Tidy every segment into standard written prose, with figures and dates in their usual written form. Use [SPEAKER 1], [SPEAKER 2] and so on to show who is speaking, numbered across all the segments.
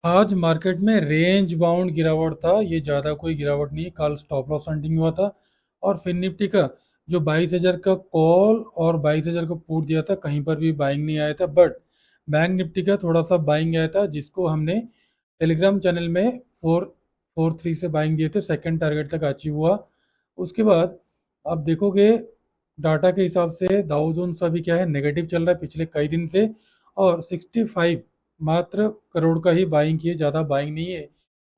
[SPEAKER 1] आज मार्केट में range bound गिरावट था। ये ज़्यादा कोई गिरावट नहीं है। कल स्टॉप लॉस हंटिंग हुआ था और फिर निफ्टी का जो 22,000 का कॉल और 22,000 का पुट दिया था, कहीं पर भी बाइंग नहीं आया था। बट बैंक निफ्टी का थोड़ा सा बाइंग आया था, जिसको हमने टेलीग्राम चैनल में 443 से बाइंग दिए थे। सेकंड टारगेट तक अचीव हुआ। उसके बाद आप देखोगे डाटा के हिसाब से डाउ जोन्स अभी क्या है, नेगेटिव चल रहा है पिछले कई दिन से। और 65 मात्र करोड़ का ही बाइंग किए, ज़्यादा बाइंग नहीं है।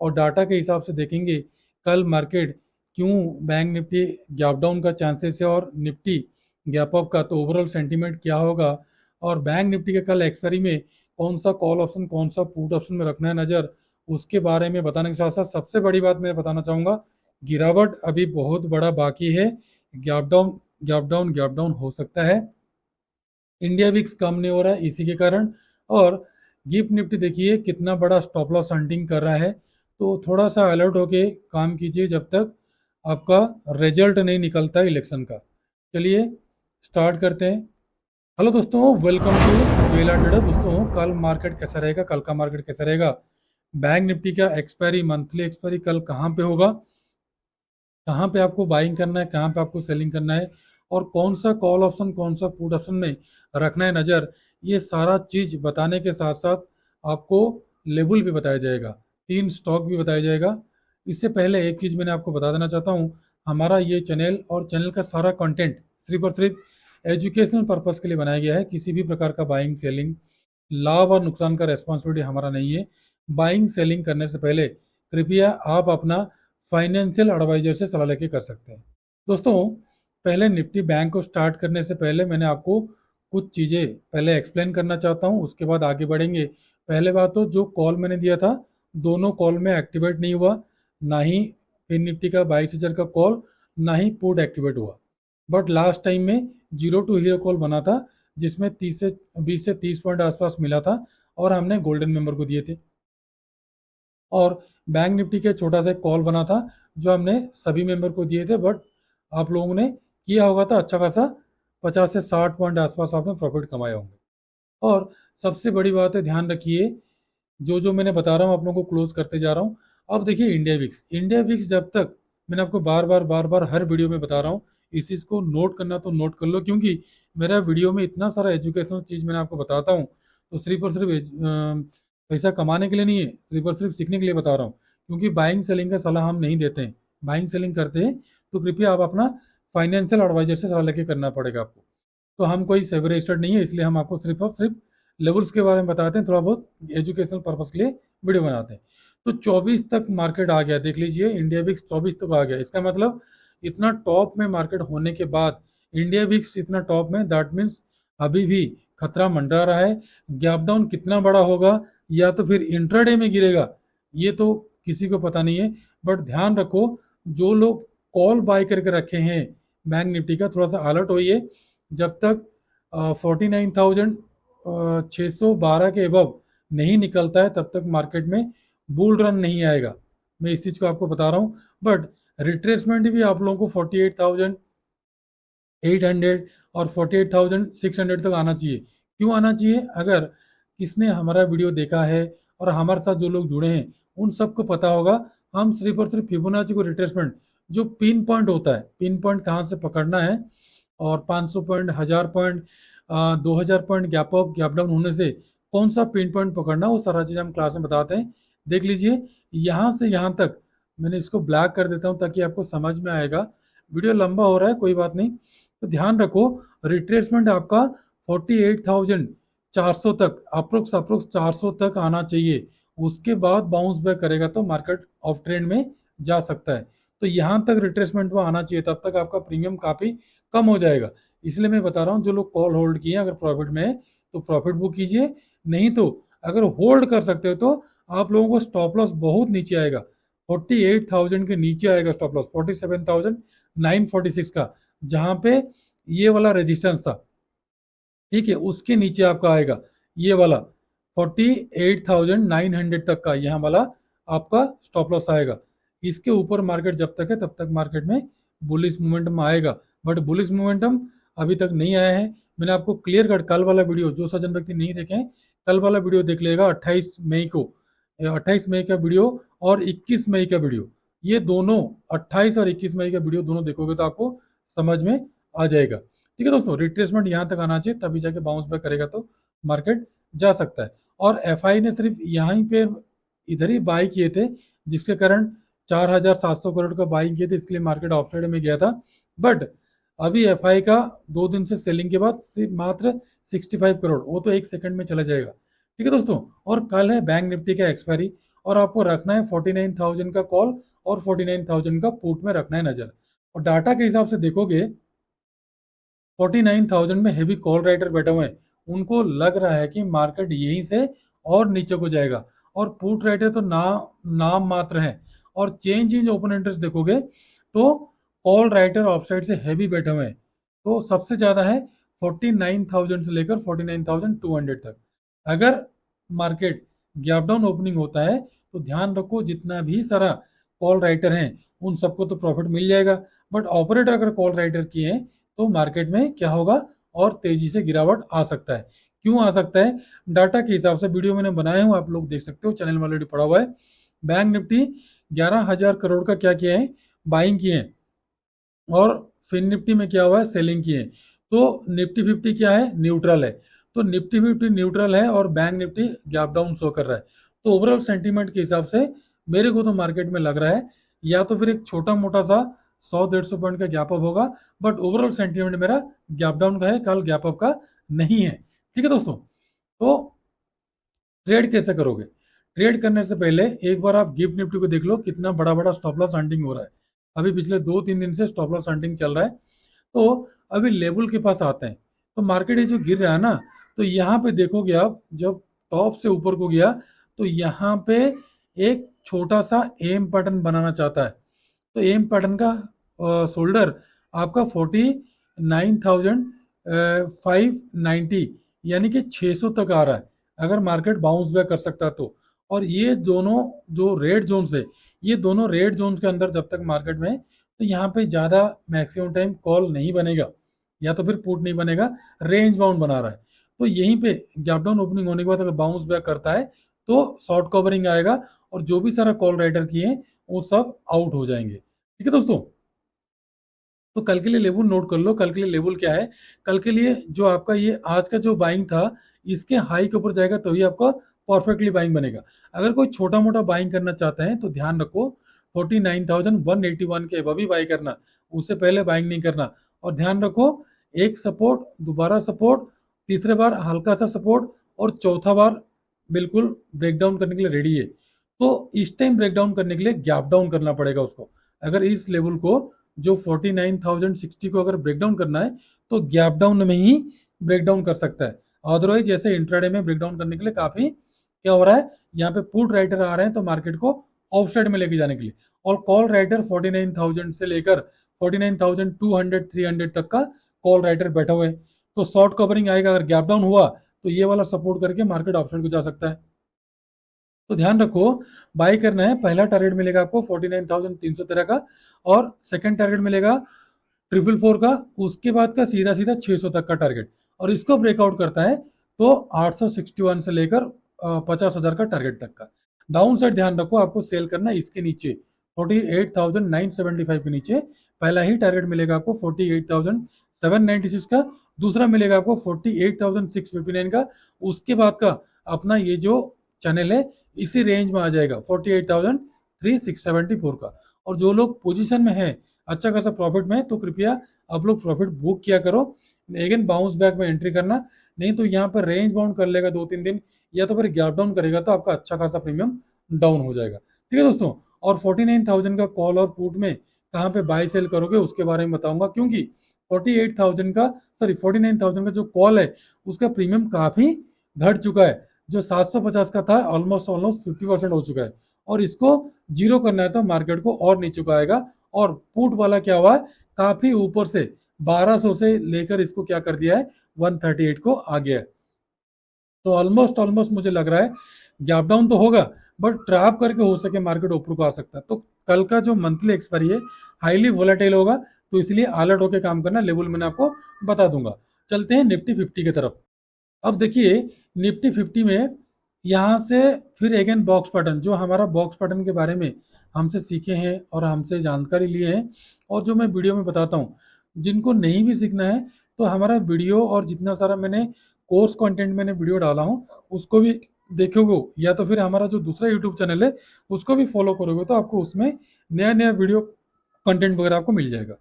[SPEAKER 1] और डाटा के हिसाब से देखेंगे कल मार्केट क्यों बैंक निफ्टी गैप डाउन का चांसेस है और निफ्टी गैप अप का, तो ओवरऑल सेंटीमेंट क्या होगा और बैंक निफ्टी के कल एक्सपायरी में कौन सा कॉल ऑप्शन कौन सा पुट ऑप्शन में रखना है नज़र, उसके बारे में बताने के साथ साथ सबसे बड़ी बात मैं बताना चाहूँगा, गिरावट अभी बहुत बड़ा बाकी है। Gap down gap down gap down हो सकता है। इंडिया विक्स कम नहीं हो रहा है इसी के कारण। और गिफ्ट निफ्टी देखिए कितना बड़ा स्टॉप लॉस हंटिंग कर रहा है। तो थोड़ा सा अलर्ट होके काम कीजिए जब तक आपका रिजल्ट नहीं निकलता इलेक्शन का। चलिए स्टार्ट करते हैं। हेलो दोस्तों, वेलकम टू जेला ट्रेडर। दोस्तों, कल मार्केट कैसा रहेगा, कल का मार्केट कैसा रहेगा, बैंक निफ्टी का एक्सपायरी, मंथली एक्सपायरी कल कहाँ पे होगा, कहाँ पे आपको बाइंग करना है, कहाँ पे आपको सेलिंग करना है, और कौन सा कॉल ऑप्शन कौन सा पुट ऑप्शन में रखना है नज़र, ये सारा चीज़ बताने के साथ साथ आपको लेवल भी बताया जाएगा, तीन स्टॉक भी बताया जाएगा। इससे पहले एक चीज़ मैंने आपको बता देना चाहता हूँ, हमारा ये चैनल और चैनल का सारा कंटेंट सिर्फ और सिर्फ एजुकेशनल पर्पज़ के लिए बनाया गया है। किसी भी प्रकार का बाइंग सेलिंग, लाभ और नुकसान का रेस्पॉन्सिबिलिटी हमारा नहीं है। बाइंग सेलिंग करने से पहले कृपया आप अपना फाइनेंशियल एडवाइजर से सलाह लेके कर सकते हैं। दोस्तों, पहले निफ्टी बैंक को स्टार्ट करने से पहले मैंने आपको कुछ चीज़ें पहले एक्सप्लेन करना चाहता हूँ, उसके बाद आगे बढ़ेंगे। पहले बात तो जो कॉल मैंने दिया था, दोनों कॉल में एक्टिवेट नहीं हुआ, ना ही फिन निफ्टी का 22,000 का कॉल, ना ही पुट एक्टिवेट हुआ। बट लास्ट टाइम में जीरो टू हीरो कॉल बना था, जिसमें 20 से 30 पॉइंट आसपास मिला था और हमने गोल्डन मेंबर को दिए थे। और बैंक निफ्टी के छोटा सा एक कॉल बना था जो हमने सभी मेंबर को दिए थे। बट आप लोगों ने किया होगा था अच्छा खासा, 50 से 60 पॉइंट आसपास आपने प्रॉफिट कमाए होंगे। और सबसे बड़ी बात है, ध्यान रखिए, जो जो मैंने बता रहा हूँ आप लोगों को क्लोज करते जा रहा हूँ। अब देखिए इंडिया विक्स जब तक, मैंने आपको बार बार हर वीडियो में बता रहा हूँ, इस चीज़ को नोट करना तो नोट कर लो, क्योंकि मेरा वीडियो में इतना सारा एजुकेशनल चीज़ मैंने आपको बताता हूँ, तो सिर्फ और सिर्फ पैसा कमाने के लिए नहीं है, सिर्फ और सिर्फ सीखने के लिए बता रहा हूँ। क्योंकि बाइंग सेलिंग का सलाह हम नहीं देते हैं। बाइंग सेलिंग करते हैं तो कृपया आप अपना फाइनेंशियल एडवाइजर से सलाह लेके करना पड़ेगा आपको। तो हम कोई सेवर रजिस्टर्ड नहीं है, इसलिए हम आपको सिर्फ और सिर्फ लेवल्स के बारे में बताते हैं, थोड़ा बहुत एजुकेशनल पर्पज के लिए वीडियो बनाते हैं। तो 24 तक मार्केट आ गया, देख लीजिए इंडिया विक्स 24 तक आ गया। इसका मतलब इतना टॉप में मार्केट होने के बाद, इंडिया विक्स इतना टॉप में, दैट मीन्स अभी भी खतरा मंडरा रहा है। गैप डाउन कितना बड़ा होगा या तो फिर इंट्राडे में गिरेगा, ये तो किसी को पता नहीं है। बट ध्यान रखो, जो लोग कॉल बाय करके रखे हैं बैंक निफ्टी का, थोड़ा सा अलर्ट होइए। जब तक 49,612 के एबव नहीं निकलता है तब तक मार्केट में बुल रन नहीं आएगा। मैं इस चीज़ को आपको बता रहा हूँ। बट रिट्रेसमेंट भी आप लोगों को 48,800 और 48,600 तक आना चाहिए। क्यों आना चाहिए? अगर किसने हमारा वीडियो देखा है और हमारे साथ जो लोग जुड़े हैं उन सबको पता होगा, हम सिर्फ और सिर्फ फिबोनाची को रिट्रेसमेंट, जो पिन पॉइंट होता है, पिन पॉइंट कहाँ से पकड़ना है, और 500 point, 1000 point, 2000 point gap up gap down होने से कौन सा पिन पॉइंट पकड़ना, वो सारा चीज़ हम क्लास में बताते हैं। देख लीजिए, यहाँ से यहाँ तक मैंने इसको ब्लैक कर देता हूँ ताकि आपको समझ में आएगा। वीडियो लंबा हो रहा है, कोई बात नहीं। तो ध्यान रखो, रिट्रेसमेंट आपका 48,400 तक, अप्रोक्स अप्रोक्स 400 तक आना चाहिए। उसके बाद बाउंस बैक करेगा तो मार्केट ऑफ ट्रेंड में जा सकता है। तो यहाँ तक रिट्रेसमेंट में आना चाहिए, तब तक आपका प्रीमियम काफ़ी कम हो जाएगा। इसलिए मैं बता रहा हूँ, जो लोग कॉल होल्ड किए, अगर प्रॉफिट में है तो प्रॉफिट बुक कीजिए, नहीं तो अगर होल्ड कर सकते हो तो आप लोगों को स्टॉप लॉस बहुत नीचे आएगा, 48,000 के नीचे आएगा स्टॉप लॉस, 47,946 का, जहाँ पे ये वाला रेजिस्टेंस था, ठीक है, उसके नीचे आपका आएगा ये वाला 48,900 तक का, यहाँ वाला आपका स्टॉप लॉस आएगा। इसके ऊपर मार्केट जब तक है तब तक मार्केट में बुलिश मोमेंटम आएगा। बट बुलिश मोमेंटम अभी तक नहीं आया है। मैंने आपको क्लियर कट कल वाला वीडियो, जो सज्जन व्यक्ति नहीं देखे हैं, कल वाला वीडियो देख लेगा 28 मई को, 28 मई का वीडियो और 21 मई का वीडियो, ये दोनों 28 और 21 मई का वीडियो दोनों देखोगे तो आपको समझ में आ जाएगा। ठीक है दोस्तों, रिट्रेसमेंट यहाँ तक आना चाहिए, तभी जाके बाउंस बैक करेगा तो मार्केट जा सकता है। और एफआई ने सिर्फ यहीं पे इधर ही बाई किए थे, जिसके कारण 4,700 करोड़ का बाइंग किए थे, इसके लिए मार्केट ऑफसाइड में गया था। बट अभी एफआई का 2 दिन से सेलिंग के बाद सिर्फ मात्र 65 करोड़, वो तो 1 सेकंड में चला जाएगा। ठीक है दोस्तों, और कल है बैंक निफ्टी का एक्सपायरी, और आपको रखना है 49,000 का कॉल और 49,000 का पुट में रखना है नजर। और डाटा के हिसाब से देखोगे 49,000 में हेवी कॉल राइटर बैठे हुए हैं, उनको लग रहा है कि मार्केट यहीं से और नीचे को जाएगा। और पुट राइटर तो नाम मात्र है। और चेंज इन ओपन इंटरेस्ट देखोगे तो कॉल राइटर ऑफसाइड से हैवी बैठे हुए हैं, तो सबसे ज्यादा है 49,000 से लेकर 49,200 तक। अगर मार्केट गैप डाउन ओपनिंग होता है तो ध्यान रखो जितना भी सारा कॉल राइटर हैं उन सबको तो प्रॉफिट मिल जाएगा, बट ऑपरेटर अगर कॉल राइटर किए हैं तो मार्केट में क्या होगा, और तेजी से गिरावट आ सकता है। क्यों आ सकता है, डाटा के हिसाब से वीडियो मैंने बनाया हूं, आप लोग देख सकते हो, चैनल में ऑलरेडी पड़ा हुआ है। बैंक निफ्टी 11,000 करोड़ का क्या किया है, बाइंग किए हैं, और फिन निफ्टी में क्या हुआ है, सेलिंग किए हैं। तो निफ्टी 50 क्या है, न्यूट्रल है। तो निफ्टी 50 न्यूट्रल है और bank Nifty gap down show कर रहा है। तो ओवरऑल सेंटीमेंट के हिसाब से मेरे को तो मार्केट में लग रहा है या तो फिर एक छोटा मोटा सा 100-150 पॉइंट का गैप अप होगा, बट ओवरऑल सेंटीमेंट मेरा गैप डाउन का है, कल गैप अप का नहीं है। ठीक है दोस्तों, तो ट्रेड कैसे करोगे, ट्रेड करने से पहले एक बार आप गिफ्ट निफ्टी को देख लो, कितना बड़ा बड़ा स्टॉप लॉस हंटिंग हो रहा है। अभी पिछले 2-3 दिन से स्टॉप लॉस हंटिंग चल रहा है। तो अभी लेवल के पास आते हैं, तो मार्केट ये जो गिर रहा है ना, तो यहाँ पे देखोगे आप, जब टॉप से ऊपर को गया तो यहाँ पे एक छोटा सा एम पैटर्न बनाना चाहता है। तो एम पैटर्न का शोल्डर आपका 49,590 यानी कि 600 तक आ रहा है, अगर मार्केट बाउंस बैक कर सकता है तो। और ये दोनों जो रेड जोन्स है, ये दोनों रेड जोन्स के अंदर जब तक मार्केट में है, तो यहाँ पे ज़्यादा मैक्सिमम टाइम कॉल नहीं बनेगा या तो फिर पुट नहीं बनेगा, रेंज बाउंड बना रहा है। तो यहीं पे गैप डाउन ओपनिंग होने के बाद अगर बाउंस बैक करता है तो शॉर्ट कवरिंग आएगा, और जो भी सारा कॉल राइटर किए हैं वो सब आउट हो जाएंगे। ठीक है दोस्तों, तो कल के लिए लेवल नोट कर लो। कल के लिए लेवल क्या है, कल के लिए जो आपका ये आज का जो बाइंग था, इसके हाई के ऊपर जाएगा तो ही आपका परफेक्टली बाइंग बनेगा। अगर कोई छोटा मोटा बाइंग करना चाहते हैं तो ध्यान रखो 49,181 के अबव ही बाई करना, उससे पहले बाइंग नहीं करना। और ध्यान रखो एक सपोर्ट, दोबारा सपोर्ट, तीसरे बार हल्का सा सपोर्ट, और चौथा बार बिल्कुल ब्रेकडाउन करने के लिए रेडी है। तो इस टाइम ब्रेकडाउन करने के लिए गैप डाउन करना पड़ेगा उसको। अगर इस लेवल को जो 49,060 को अगर ब्रेकडाउन करना है तो गैप डाउन में ही ब्रेकडाउन कर सकता है। अदरवाइज जैसे इंट्राडे में ब्रेकडाउन करने के लिए काफी क्या हो रहा है, यहाँ पे पुट राइटर आ रहे हैं तो मार्केट को ऑफसाइड में लेके जाने के लिए, और कॉल राइटर 49,000 से लेकर 49,200 300 तक का कॉल राइटर बैठा हुआ है। तो शॉर्ट कवरिंग आएगा, अगर गैप डाउन हुआ तो ये वाला सपोर्ट करके मार्केट ऑफसाइड को जा सकता है। तो ध्यान रखो बाई करना है, पहला टारगेट मिलेगा आपको 49,313 का, और सेकंड टारगेट मिलेगा 444 का, उसके बाद का सीधा सीधा 600 तक का टारगेट। और इसको ब्रेकआउट करता है तो 861 से लेकर 50,000 का टारगेट तक का। डाउन साइड ध्यान रखो आपको सेल करना है इसके नीचे 48,975 के नीचे। पहला ही टारगेट मिलेगा आपको 48,796 का, दूसरा मिलेगा आपको 48,659 का, उसके बाद का अपना ये जो चैनल है इसी रेंज में आ जाएगा 48,3674 का। और जो लोग पोजीशन में है अच्छा खासा प्रॉफिट में, तो कृपया आप लोग प्रॉफिट बुक किया करो, अगेन बाउंस बैक में एंट्री करना, नहीं तो यहाँ पर रेंज बाउंड कर लेगा 2-3 दिन, या तो फिर गैप डाउन करेगा तो आपका अच्छा खासा प्रीमियम डाउन हो जाएगा। ठीक है दोस्तों, और 49,000 का कॉल और पुट में कहाँ पे बाय सेल करोगे उसके बारे में बताऊंगा, क्योंकि 49,000 का जो कॉल है उसका प्रीमियम काफी घट चुका है। जो 750 का था ऑलमोस्ट ऑलमोस्ट 50% हो चुका है, और इसको जीरो करना है तो मार्केट को और नीचे को आएगा। और पुट वाला क्या हुआ है, काफी ऊपर से 1200 से लेकर इसको क्या कर दिया है, 138 को आ गया है। तो ऑलमोस्ट ऑलमोस्ट मुझे लग रहा है गैप डाउन तो होगा, बट ट्रैप करके हो सके मार्केट ऊपर को आ सकता है। तो कल का जो मंथली एक्सपायरी है हाईली वोलेटाइल होगा, तो इसलिए अलर्ट होकर काम करना, लेवल मैंने आपको बता दूंगा। चलते हैं निफ्टी 50 की तरफ। अब देखिए निफ्टी 50 में यहाँ से फिर अगेन बॉक्स पैटर्न, जो हमारा बॉक्स पैटर्न के बारे में हमसे सीखे हैं और हमसे जानकारी लिए हैं और जो मैं वीडियो में बताता हूँ, जिनको नहीं भी सीखना है तो हमारा वीडियो और जितना सारा मैंने कोर्स कंटेंट मैंने वीडियो डाला हूँ उसको भी देखोगे, या तो फिर हमारा जो दूसरा यूट्यूब चैनल है उसको भी फॉलो करोगे तो आपको उसमें नया नया वीडियो कंटेंट वगैरह आपको मिल जाएगा।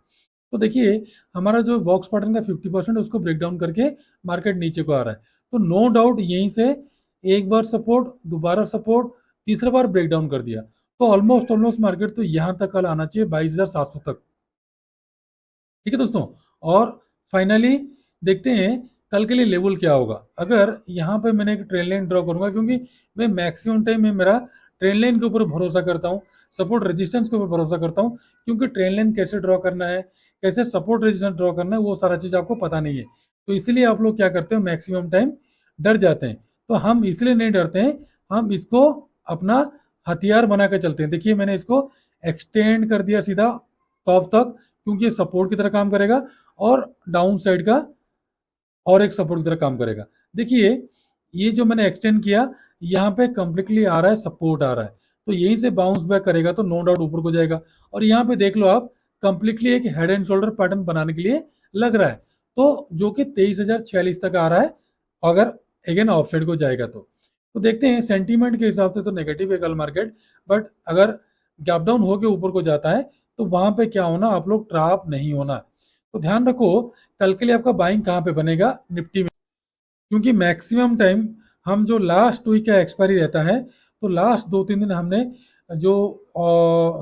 [SPEAKER 1] तो देखिए, हमारा जो बॉक्स पैटर्न का 50% उसको ब्रेक डाउन करके मार्केट नीचे को आ रहा है, तो नो डाउट यहीं से एक बार सपोर्ट, दोबारा सपोर्ट, तीसरा बार ब्रेक डाउन कर दिया, तो ऑलमोस्ट ऑलमोस्ट मार्केट तो यहाँ तक कल आना चाहिए 22,700 तक। ठीक है दोस्तों, और फाइनली देखते हैं कल के लिए लेवल क्या होगा। अगर यहाँ पे मैंने एक ट्रेन लाइन ड्रॉ करूंगा, क्योंकि मैं मैक्सिमम टाइम में मेरा ट्रेन लाइन के ऊपर भरोसा करता हूँ, सपोर्ट रेजिस्टेंस के ऊपर भरोसा करता हूँ, क्योंकि ट्रेन लाइन कैसे ड्रॉ करना है, कैसे सपोर्ट रेजिस्टेंस ड्रॉ करना है, वो सारा चीज आपको पता नहीं है। तो इसलिए आप लोग क्या करते हो, मैक्सिमम टाइम डर जाते हैं। तो हम इसलिए नहीं डरते हैं, हम इसको अपना हथियार बना के चलते हैं। देखिए, मैंने इसको एक्सटेंड कर दिया सीधा टॉप तक, क्योंकि ये सपोर्ट की तरह काम करेगा और डाउन साइड का और एक सपोर्ट की तरह काम करेगा। देखिए, ये जो मैंने एक्सटेंड किया, यहाँ पे कंप्लीटली आ रहा है, सपोर्ट आ रहा है, तो यहीं से बाउंस बैक करेगा तो नो डाउट ऊपर को जाएगा। और यहाँ पे देख लो आप, कंप्लीटली एक हेड एंड शोल्डर पैटर्न बनाने के लिए लग रहा है, तो जो कि 23,046 तक आ रहा है, अगर अगेन ऑफ साइड को जाएगा तो देखते हैं। सेंटीमेंट के हिसाब से तो नेगेटिव है कल मार्केट, बट अगर गैप डाउन होकर ऊपर को जाता है तो वहां पे क्या होना, आप लोग ट्रैप नहीं होना। तो ध्यान रखो, कल के लिए आपका बाइंग कहाँ पे बनेगा, निफ्टी में, क्योंकि मैक्सिमम टाइम हम जो लास्ट वीक का एक्सपायरी रहता है, तो लास्ट 2-3 दिन हमने जो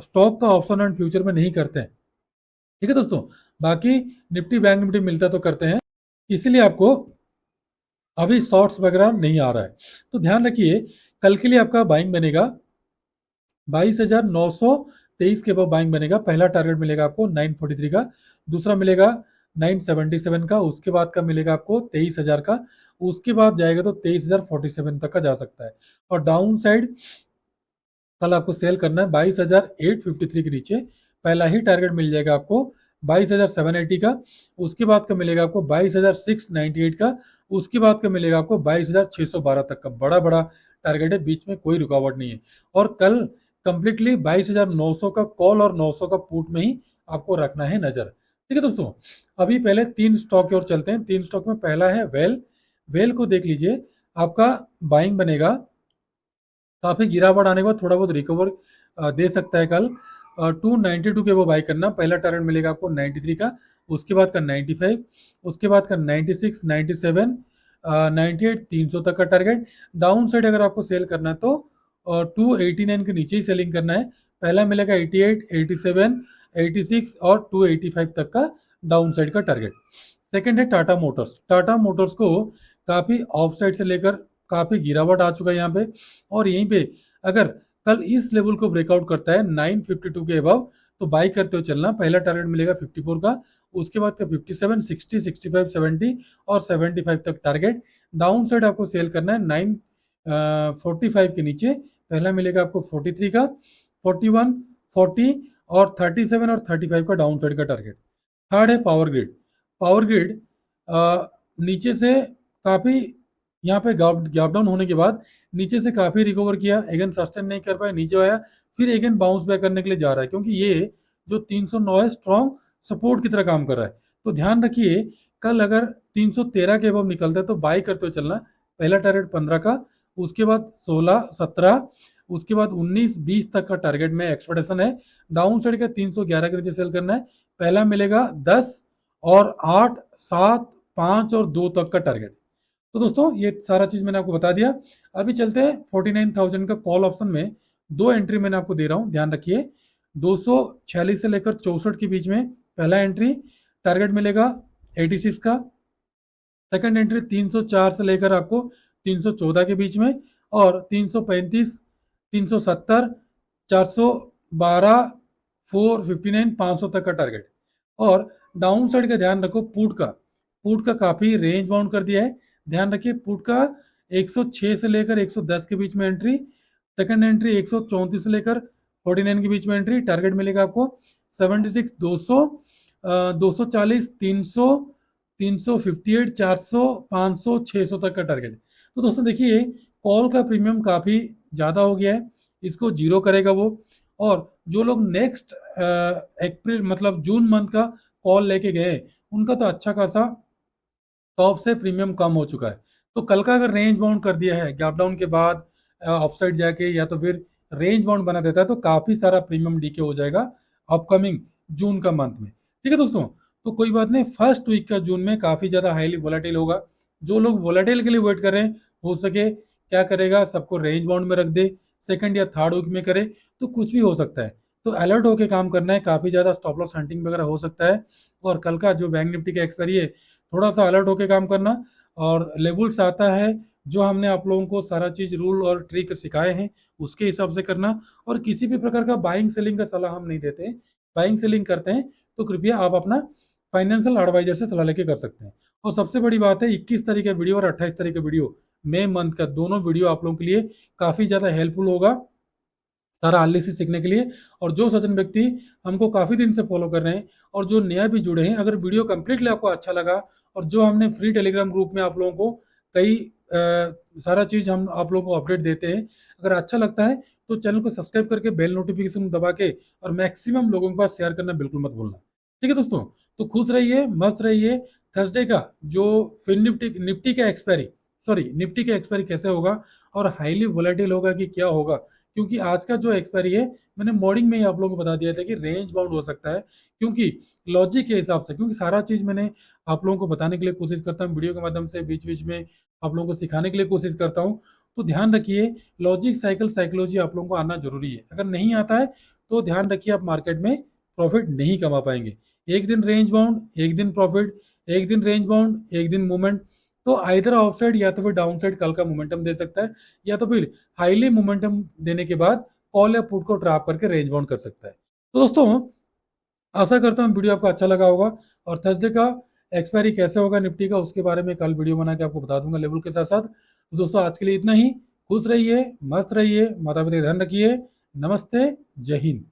[SPEAKER 1] स्टॉक का ऑप्शन एंड फ्यूचर में नहीं करते हैं। ठीक है दोस्तों, बाकी निफ्टी बैंक निफ्टी मिलता तो करते हैं, इसलिए आपको अभी शॉर्ट्स वगैरह नहीं आ रहा है। तो ध्यान रखिए, कल के लिए आपका बाइंग बनेगा 22,923 के बाद बाइंग बनेगा। पहला टारगेट मिलेगा आपको 943 का, दूसरा मिलेगा 977 का, उसके बाद का मिलेगा आपको 23,000 का, उसके बाद जाएगा तो 23,047 तक का जा सकता है। और डाउन साइड कल आपको सेल करना है 22,853 के नीचे, पहला ही टारगेट मिल जाएगा आपको 22,780 का, उसके बाद का मिलेगा आपको 22,698 का, उसके बाद का मिलेगा आपको 22,612 तक का। बड़ा बड़ा टारगेट है, बीच में कोई रुकावट नहीं है। और कल कंप्लीटली 22,900 का कॉल और 900 का पुट में ही आपको रखना है नजर। ठीक है दोस्तों, अभी पहले 3 स्टॉक की ओर चलते हैं। 3 स्टॉक में पहला है वेल। वेल को देख लीजिए, आपका बाइंग बनेगा, काफी गिरावट आने के बाद थोड़ा बहुत रिकवर दे सकता है कल। 292 के वो बाई करना, पहला टारगेट मिलेगा आपको 93 का, उसके बाद का 95, उसके बाद का 96, 97, 98, 300 तक का टारगेट। डाउन साइड अगर आपको सेल करना है तो 289 के नीचे ही सेलिंग करना है। पहला मिलेगा 88, 87, 86 और 285 तक का डाउन साइड का टारगेट। सेकंड है टाटा मोटर्स। टाटा मोटर्स को काफी ऑफ साइड से लेकर काफी गिरावट आ चुका है यहाँ पे, और यहीं पे अगर कल इस लेवल को ब्रेकआउट करता है 952 के अबव, तो बाई करते हुए चलना। पहला टारगेट मिलेगा 54 का, उसके बाद का 57, 60, 65, 70 और 75 तक टारगेट। डाउन साइड आपको सेल करना है 945 के नीचे, पहला मिलेगा आपको 43 का, 41, 40 और 37 और 35 का डाउन साइड का टारगेट। थर्ड है पावर ग्रिड। पावर ग्रिड नीचे से काफी, यहाँ पे गैप डाउन होने के बाद नीचे से काफी रिकवर किया, अगेन सस्टेन नहीं कर पाया, नीचे आया, फिर अगेन बाउंस बैक करने के लिए जा रहा है, क्योंकि ये जो 309 है स्ट्रॉन्ग सपोर्ट की तरह काम कर रहा है। तो ध्यान रखिए, कल अगर 313 के अब निकलता है तो बाई करते हुए चलना। पहला टारगेट 15 का, उसके बाद 16, 17, उसके बाद 19, 20 तक का टारगेट में एक्सपेक्टेशन है। डाउन साइड का 311 के नीचे सेल करना है, पहला मिलेगा 10 और 8, 7, 5 और 2 तक का टारगेट। तो दोस्तों, ये सारा चीज मैंने आपको बता दिया। अभी चलते हैं 49,000 का कॉल ऑप्शन में। दो एंट्री मैंने आपको दे रहा हूं, ध्यान रखिए। 246 से लेकर 64 के बीच में पहला एंट्री, टारगेट मिलेगा 86 का। सेकंड एंट्री 304 से लेकर आपको 314 के बीच में, और 335, 370, 412, 459, 500 तक का टारगेट। और डाउन साइड का ध्यान रखो, पुट का काफी रेंज बाउंड कर दिया है। ध्यान रखिए, पुट का 106 से लेकर 110 के बीच में एंट्री, सेकंड एंट्री 134 से लेकर 49 के बीच में एंट्री, टारगेट मिलेगा आपको 76, 200, 240, 300, 358, 400, 500, 600 तक का टारगेट। तो दोस्तों देखिए, कॉल का प्रीमियम काफ़ी ज़्यादा हो गया है, इसको जीरो करेगा वो। और जो लोग नेक्स्ट अप्रैल मतलब जून मंथ का कॉल लेके गए, उनका तो अच्छा खासा टॉप से प्रीमियम कम हो चुका है। तो कल का अगर रेंज बाउंड कर दिया है, गैप डाउन के बाद अपसाइड जाके या तो फिर रेंज बाउंड बना देता है, तो काफ़ी सारा प्रीमियम डीके हो जाएगा अपकमिंग जून का मंथ में। ठीक है दोस्तों, तो कोई बात नहीं, फर्स्ट वीक का जून में काफ़ी ज़्यादा हाईली वोलेटिल होगा। जो लोग वोलेटिल के लिए वेट कर रहे हैं, हो सके क्या करेगा, सबको रेंज बाउंड में रख दे, सेकंड या थर्ड वीक में करे, तो कुछ भी हो सकता है। तो अलर्ट होकर काम करना है, काफ़ी ज़्यादा स्टॉप लॉस हंटिंग वगैरह हो सकता है। और कल का जो बैंक निफ्टी का एक्सपायरी है, थोड़ा सा अलर्ट होकर काम करना। और लेवल्स आता है, जो हमने आप लोगों को सारा चीज़ रूल और ट्रिक सिखाए हैं, उसके हिसाब से करना। और किसी भी प्रकार का बाइंग सेलिंग का सलाह हम नहीं देते हैं। बाइंग सेलिंग करते हैं तो कृपया आप अपना फाइनेंशियल एडवाइजर से सलाह लेके कर सकते हैं। और सबसे बड़ी बात है, 21 तारीख का वीडियो और 28 तारीख का वीडियो, मई मंथ का दोनों वीडियो आप लोगों के लिए काफ़ी ज़्यादा हेल्पफुल होगा सारा एनालिसिस सीखने के लिए। और जो सज्जन व्यक्ति हमको काफ़ी दिन से फॉलो कर रहे हैं और जो नया भी जुड़े हैं, अगर वीडियो कंप्लीटली आपको अच्छा लगा और जो हमने फ्री टेलीग्राम ग्रुप में आप लोगों को कई सारा चीज़ हम आप लोगों को अपडेट देते हैं, अगर अच्छा लगता है तो चैनल को सब्सक्राइब करके बेल नोटिफिकेशन दबा के और मैक्सिमम लोगों के पास शेयर करना बिल्कुल मत भूलना। ठीक है दोस्तों, तो खुश रहिए, मस्त रहिए। थर्सडे का जो फिन निफ्टी निफ्टी का एक्सपायरी, सॉरी निफ्टी का एक्सपायरी कैसे होगा और हाईली वोलेटिल होगा कि क्या होगा, क्योंकि आज का जो एक्सपायरी है, मैंने मॉर्निंग में ही आप लोगों को बता दिया था कि रेंज बाउंड हो सकता है। क्योंकि लॉजिक के हिसाब से, क्योंकि सारा चीज़ मैंने आप लोगों को बताने के लिए कोशिश करता हूँ वीडियो के माध्यम से, बीच बीच में आप लोगों को सिखाने के लिए कोशिश करता हूँ। तो ध्यान रखिए, लॉजिक साइकिल साइकोलॉजी आप लोगों को आना जरूरी है। अगर नहीं आता है तो ध्यान रखिए, आप मार्केट में प्रॉफिट नहीं कमा पाएंगे। एक दिन रेंज बाउंड, एक दिन प्रॉफिट, एक दिन रेंज बाउंड, एक दिन मूवमेंट। तो आइदर ऑफ साइड या तो फिर डाउन साइड कल का मोमेंटम दे सकता है, या तो फिर हाईली मोमेंटम देने के बाद कॉल या पुट को ट्रैप करके रेंज बाउंड कर सकता है। तो दोस्तों, आशा करता हूँ वीडियो आपको अच्छा लगा होगा। और थर्सडे का एक्सपायरी कैसे होगा निफ्टी का, उसके बारे में कल वीडियो बना के आपको बता दूंगा लेवल के साथ साथ। तो दोस्तों, आज के लिए इतना ही। खुश रहिए, मस्त रहिए, माता पिता ध्यान रखिए। नमस्ते, जय हिंद।